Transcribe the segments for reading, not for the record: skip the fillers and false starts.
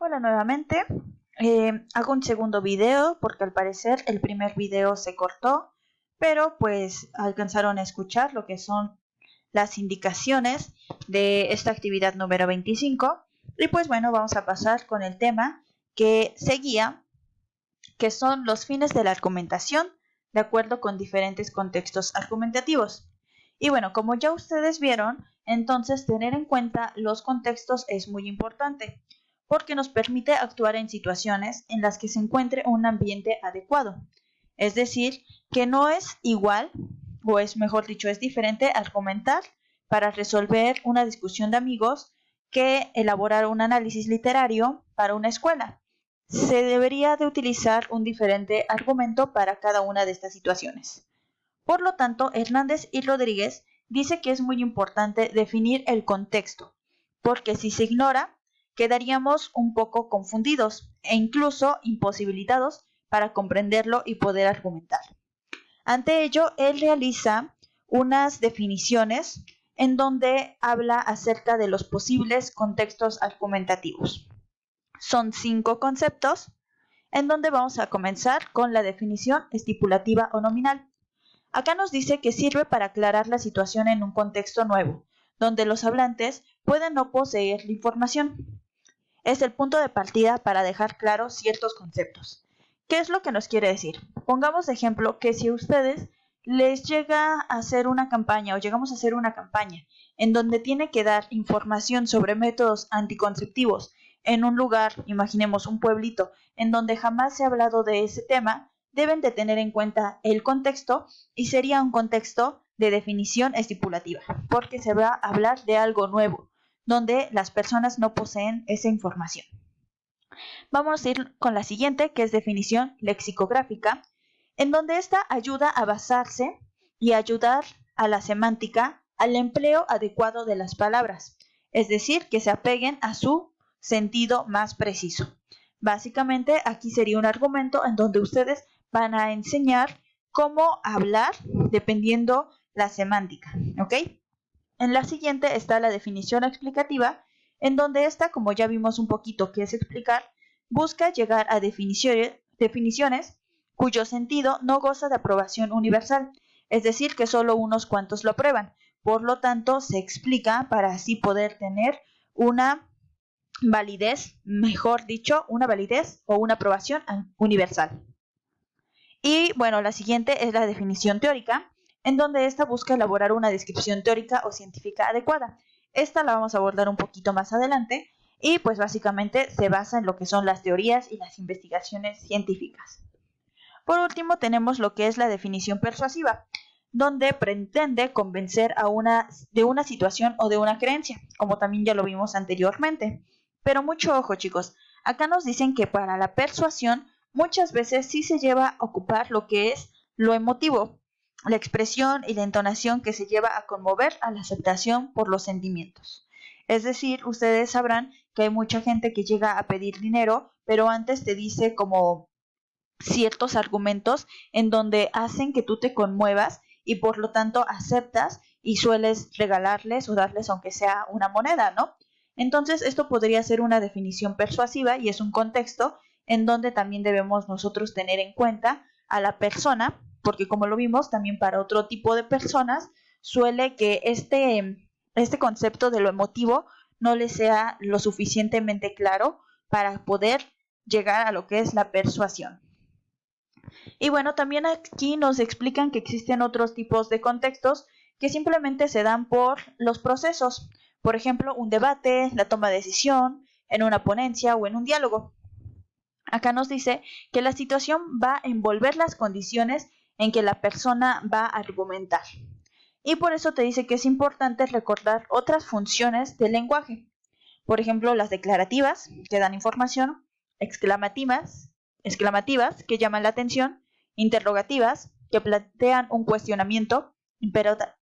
Hola nuevamente. Hago un segundo video porque al parecer el primer video se cortó, pero pues alcanzaron a escuchar lo que son las indicaciones de esta actividad número 25. Y pues bueno, vamos a pasar con el tema que seguía, que son los fines de la argumentación de acuerdo con diferentes contextos argumentativos. Y bueno, como ya ustedes vieron, entonces tener en cuenta los contextos es muy importante, porque nos permite actuar en situaciones en las que se encuentre un ambiente adecuado. Es decir, que no es igual, o es mejor dicho, es diferente argumentar para resolver una discusión de amigos que elaborar un análisis literario para una escuela. Se debería de utilizar un diferente argumento para cada una de estas situaciones. Por lo tanto, Hernández y Rodríguez dice que es muy importante definir el contexto, porque si se ignora, quedaríamos un poco confundidos e incluso imposibilitados para comprenderlo y poder argumentar. Ante ello, él realiza unas definiciones en donde habla acerca de los posibles contextos argumentativos. Son 5 conceptos, en donde vamos a comenzar con la definición estipulativa o nominal. Acá nos dice que sirve para aclarar la situación en un contexto nuevo, donde los hablantes pueden no poseer la información. Es el punto de partida para dejar claros ciertos conceptos. ¿Qué es lo que nos quiere decir? Pongamos de ejemplo que si a ustedes les llega a hacer una campaña o llegamos a hacer una campaña en donde tiene que dar información sobre métodos anticonceptivos en un lugar, imaginemos un pueblito, en donde jamás se ha hablado de ese tema, deben de tener en cuenta el contexto y sería un contexto de definición estipulativa, porque se va a hablar de algo nuevo, donde las personas no poseen esa información. Vamos a ir con la siguiente, que es definición lexicográfica, en donde esta ayuda a basarse y ayudar a la semántica al empleo adecuado de las palabras, es decir, que se apeguen a su sentido más preciso. Básicamente, aquí sería un argumento en donde ustedes van a enseñar cómo hablar dependiendo la semántica, ¿ok? En la siguiente está la definición explicativa, en donde esta, como ya vimos un poquito que es explicar, busca llegar a definiciones cuyo sentido no goza de aprobación universal, es decir, que solo unos cuantos lo aprueban. Por lo tanto, se explica para así poder tener una validez, mejor dicho, una validez o una aprobación universal. Y bueno, la siguiente es la definición teórica, en donde esta busca elaborar una descripción teórica o científica adecuada. Esta la vamos a abordar un poquito más adelante y pues básicamente se basa en lo que son las teorías y las investigaciones científicas. Por último tenemos lo que es la definición persuasiva, donde pretende convencer de una situación o de una creencia, como también ya lo vimos anteriormente. Pero mucho ojo, chicos, acá nos dicen que para la persuasión muchas veces sí se lleva a ocupar lo que es lo emotivo, la expresión y la entonación que se lleva a conmover a la aceptación por los sentimientos. Es decir, ustedes sabrán que hay mucha gente que llega a pedir dinero, pero antes te dice como ciertos argumentos en donde hacen que tú te conmuevas y por lo tanto aceptas y sueles regalarles o darles aunque sea una moneda, ¿no? Entonces esto podría ser una definición persuasiva y es un contexto en donde también debemos nosotros tener en cuenta a la persona, porque como lo vimos también para otro tipo de personas suele que este concepto de lo emotivo no les sea lo suficientemente claro para poder llegar a lo que es la persuasión. Y bueno, también aquí nos explican que existen otros tipos de contextos que simplemente se dan por los procesos. Por ejemplo, un debate, la toma de decisión, en una ponencia o en un diálogo. Acá nos dice que la situación va a envolver las condiciones en que la persona va a argumentar. Y por eso te dice que es importante recordar otras funciones del lenguaje. Por ejemplo, las declarativas, que dan información, exclamativas que llaman la atención, interrogativas, que plantean un cuestionamiento,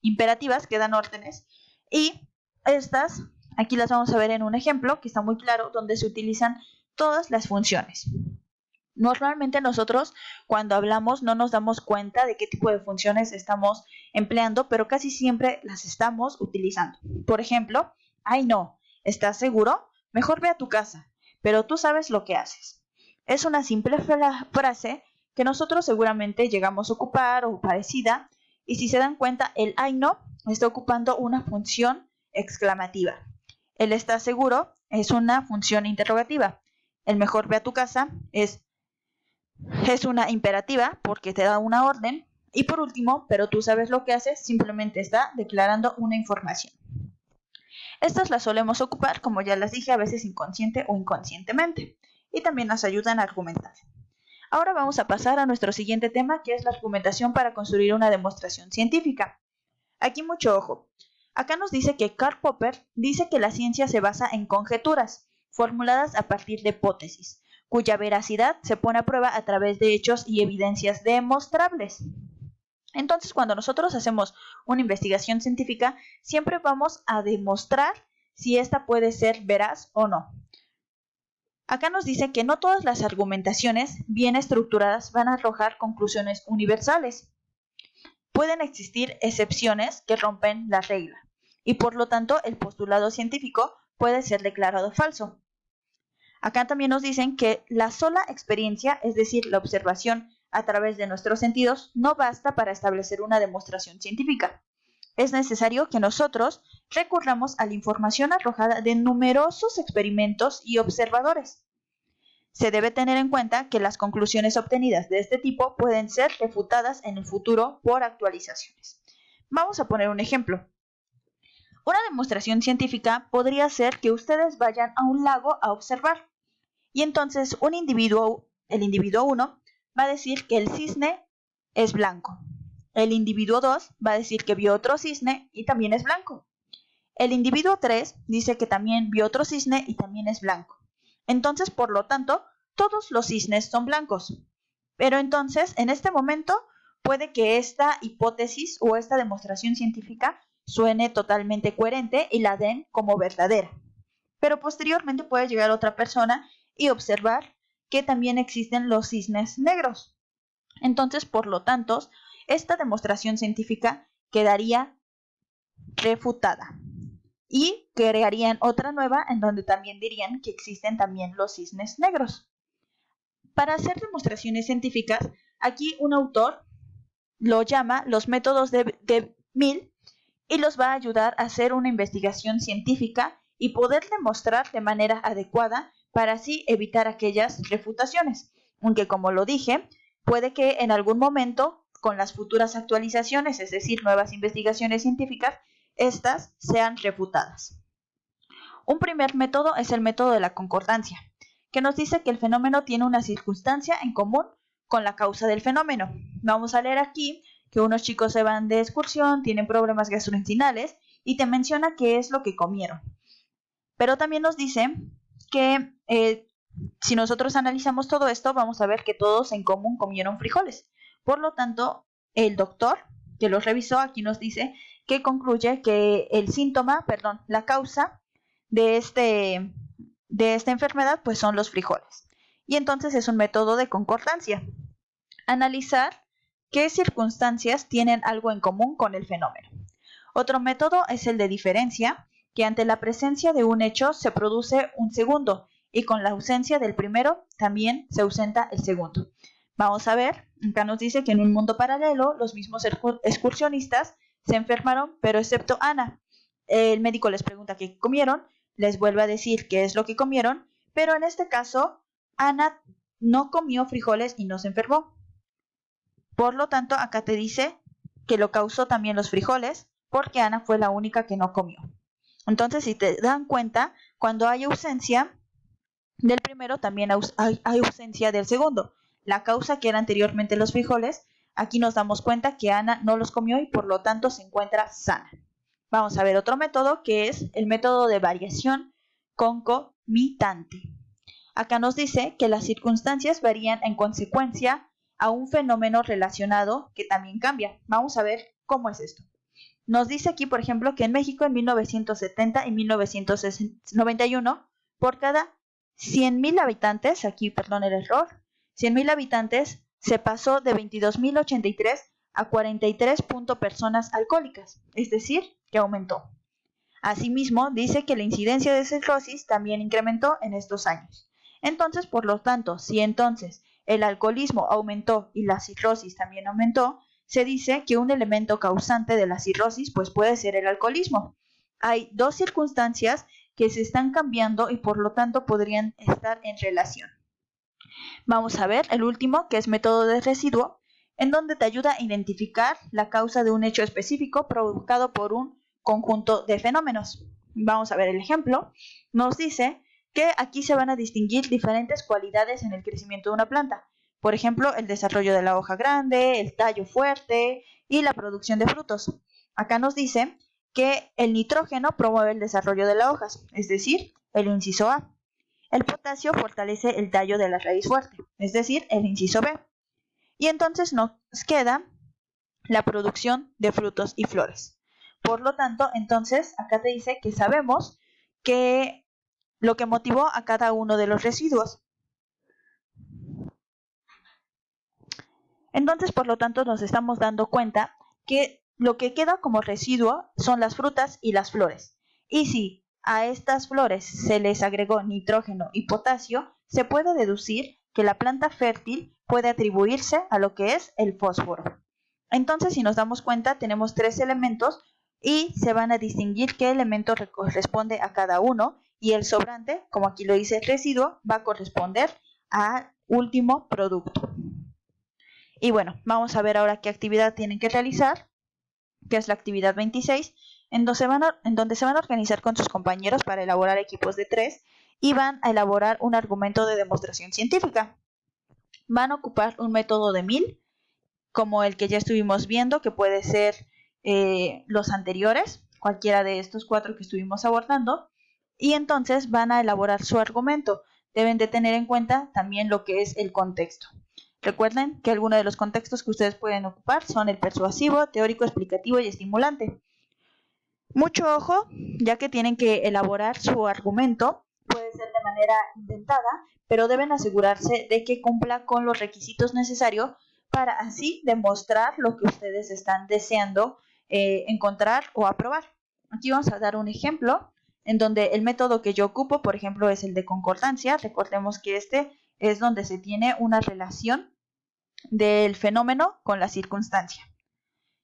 imperativas, que dan órdenes, y estas, aquí las vamos a ver en un ejemplo que está muy claro, donde se utilizan todas las funciones. Normalmente nosotros cuando hablamos no nos damos cuenta de qué tipo de funciones estamos empleando, pero casi siempre las estamos utilizando. Por ejemplo, ay no, ¿estás seguro? Mejor ve a tu casa. pero tú sabes lo que haces. Es una simple frase que nosotros seguramente llegamos a ocupar o parecida, y si se dan cuenta, el "ay no" está ocupando una función exclamativa. El "¿estás seguro?" es una función interrogativa. El "mejor ve a tu casa" es una imperativa porque te da una orden. Y por último, pero tú sabes lo que haces, simplemente está declarando una información. Estas las solemos ocupar, como ya las dije, a veces inconsciente o inconscientemente, y también nos ayudan a argumentar. Ahora vamos a pasar a nuestro siguiente tema, que es la argumentación para construir una demostración científica. Aquí mucho ojo. Acá nos dice que Karl Popper dice que la ciencia se basa en conjeturas, formuladas a partir de hipótesis, cuya veracidad se pone a prueba a través de hechos y evidencias demostrables. Entonces, cuando nosotros hacemos una investigación científica, siempre vamos a demostrar si esta puede ser veraz o no. Acá nos dice que no todas las argumentaciones bien estructuradas van a arrojar conclusiones universales. Pueden existir excepciones que rompen la regla, y por lo tanto el postulado científico puede ser declarado falso. Acá también nos dicen que la sola experiencia, es decir, la observación a través de nuestros sentidos, no basta para establecer una demostración científica. Es necesario que nosotros recurramos a la información arrojada de numerosos experimentos y observadores. Se debe tener en cuenta que las conclusiones obtenidas de este tipo pueden ser refutadas en el futuro por actualizaciones. Vamos a poner un ejemplo. Una demostración científica podría ser que ustedes vayan a un lago a observar, y entonces el individuo 1, va a decir que el cisne es blanco. El individuo 2 va a decir que vio otro cisne y también es blanco. El individuo 3 dice que también vio otro cisne y también es blanco. Entonces, por lo tanto, todos los cisnes son blancos. Pero entonces, en este momento, puede que esta hipótesis o esta demostración científica suene totalmente coherente y la den como verdadera. Pero posteriormente puede llegar otra persona y observar que también existen los cisnes negros. Entonces, por lo tanto, esta demostración científica quedaría refutada y crearían otra nueva en donde también dirían que existen también los cisnes negros. Para hacer demostraciones científicas, aquí un autor lo llama los métodos de Mill y los va a ayudar a hacer una investigación científica y poder demostrar de manera adecuada para así evitar aquellas refutaciones. Aunque, como lo dije, puede que en algún momento, con las futuras actualizaciones, es decir, nuevas investigaciones científicas, estas sean refutadas. Un primer método es el método de la concordancia, que nos dice que el fenómeno tiene una circunstancia en común con la causa del fenómeno. Vamos a leer aquí que unos chicos se van de excursión, tienen problemas gastrointestinales y te menciona qué es lo que comieron. Pero también nos dice que si nosotros analizamos todo esto, vamos a ver que todos en común comieron frijoles. Por lo tanto, el doctor que los revisó aquí nos dice que concluye que la causa de esta enfermedad pues son los frijoles. Y entonces es un método de concordancia. Analizar qué circunstancias tienen algo en común con el fenómeno. Otro método es el de diferencia, que ante la presencia de un hecho se produce un segundo y con la ausencia del primero también se ausenta el segundo. Vamos a ver, acá nos dice que en un mundo paralelo los mismos excursionistas se enfermaron, pero excepto Ana. El médico les pregunta qué comieron, les vuelve a decir qué es lo que comieron, pero en este caso Ana no comió frijoles y no se enfermó. Por lo tanto, acá te dice que lo causó también los frijoles, porque Ana fue la única que no comió. Entonces, si te dan cuenta, cuando hay ausencia del primero, también hay ausencia del segundo. La causa, que era anteriormente los frijoles, aquí nos damos cuenta que Ana no los comió y por lo tanto se encuentra sana. Vamos a ver otro método, que es el método de variación concomitante. Acá nos dice que las circunstancias varían en consecuencia a un fenómeno relacionado que también cambia. Vamos a ver cómo es esto. Nos dice aquí, por ejemplo, que en México en 1970 y 1991, por cada 100.000 habitantes, aquí perdón el error, 100.000 habitantes se pasó de 22.083 a 43 personas alcohólicas, es decir, que aumentó. Asimismo, dice que la incidencia de cirrosis también incrementó en estos años. Entonces, por lo tanto, si entonces el alcoholismo aumentó y la cirrosis también aumentó, se dice que un elemento causante de la cirrosis pues puede ser el alcoholismo. Hay dos circunstancias que se están cambiando y por lo tanto podrían estar en relación. Vamos a ver el último, que es método de residuo, en donde te ayuda a identificar la causa de un hecho específico provocado por un conjunto de fenómenos. Vamos a ver el ejemplo. Nos dice que aquí se van a distinguir diferentes cualidades en el crecimiento de una planta. Por ejemplo, el desarrollo de la hoja grande, el tallo fuerte y la producción de frutos. Acá nos dice que el nitrógeno promueve el desarrollo de las hojas, es decir, el inciso A. El potasio fortalece el tallo de la raíz fuerte, es decir, el inciso B. Y entonces nos queda la producción de frutos y flores. Por lo tanto, entonces, acá te dice que sabemos que lo que motivó a cada uno de los residuos. Entonces, por lo tanto, nos estamos dando cuenta que lo que queda como residuo son las frutas y las flores. Y si a estas flores se les agregó nitrógeno y potasio, se puede deducir que la planta fértil puede atribuirse a lo que es el fósforo. Entonces, si nos damos cuenta, tenemos tres elementos y se van a distinguir qué elemento corresponde a cada uno, y el sobrante, como aquí lo dice el residuo, va a corresponder al último producto. Y bueno, vamos a ver ahora qué actividad tienen que realizar, que es la actividad 26, en donde se van a organizar con sus compañeros para elaborar equipos de 3 y van a elaborar un argumento de demostración científica. Van a ocupar un método de 1000, como el que ya estuvimos viendo, que puede ser los anteriores, cualquiera de estos 4 que estuvimos abordando, y entonces van a elaborar su argumento. Deben de tener en cuenta también lo que es el contexto. Recuerden que algunos de los contextos que ustedes pueden ocupar son el persuasivo, teórico, explicativo y estimulante. Mucho ojo, ya que tienen que elaborar su argumento, puede ser de manera intentada, pero deben asegurarse de que cumpla con los requisitos necesarios para así demostrar lo que ustedes están deseando encontrar o aprobar. Aquí vamos a dar un ejemplo en donde el método que yo ocupo, por ejemplo, es el de concordancia. Recordemos que este es donde se tiene una relación del fenómeno con la circunstancia.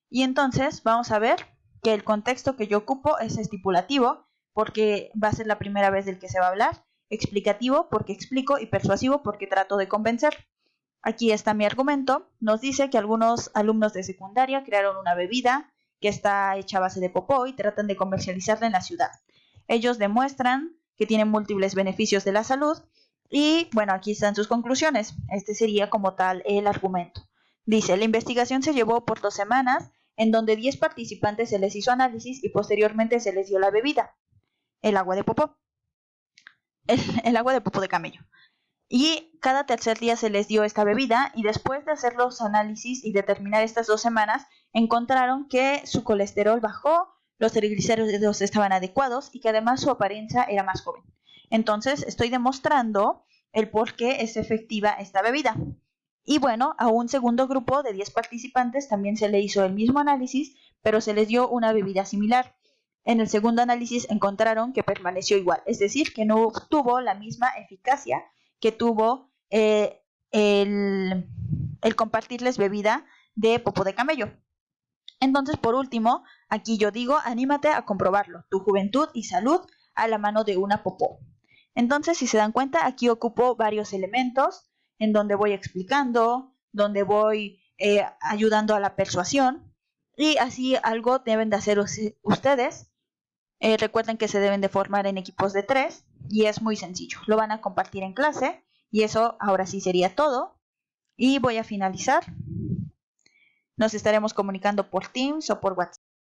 Y entonces vamos a ver que el contexto que yo ocupo es estipulativo, porque va a ser la primera vez del que se va a hablar, explicativo, porque explico, y persuasivo, porque trato de convencer. Aquí está mi argumento. Nos dice que algunos alumnos de secundaria crearon una bebida que está hecha a base de popó y tratan de comercializarla en la ciudad. Ellos demuestran que tiene múltiples beneficios de la salud y, bueno, aquí están sus conclusiones. Este sería como tal el argumento. Dice, la investigación se llevó por 2 semanas, en donde 10 participantes se les hizo análisis y posteriormente se les dio la bebida, el agua de popó, el agua de popó de camello. Y cada tercer día se les dio esta bebida y después de hacer los análisis y determinar estas 2 semanas, encontraron que su colesterol bajó, los triglicéridos estaban adecuados y que además su apariencia era más joven. Entonces estoy demostrando el por qué es efectiva esta bebida. Y bueno, a un segundo grupo de 10 participantes también se le hizo el mismo análisis, pero se les dio una bebida similar. En el segundo análisis encontraron que permaneció igual, es decir, que no tuvo la misma eficacia que tuvo el compartirles bebida de popó de camello. Entonces, por último, aquí yo digo, anímate a comprobarlo, tu juventud y salud a la mano de una popó. Entonces, si se dan cuenta, aquí ocupo varios elementos en donde voy explicando, donde voy ayudando a la persuasión, y así algo deben de hacer ustedes. Recuerden que se deben de formar en equipos de 3 y es muy sencillo. Lo van a compartir en clase y eso ahora sí sería todo. Y voy a finalizar. Nos estaremos comunicando por Teams o por WhatsApp.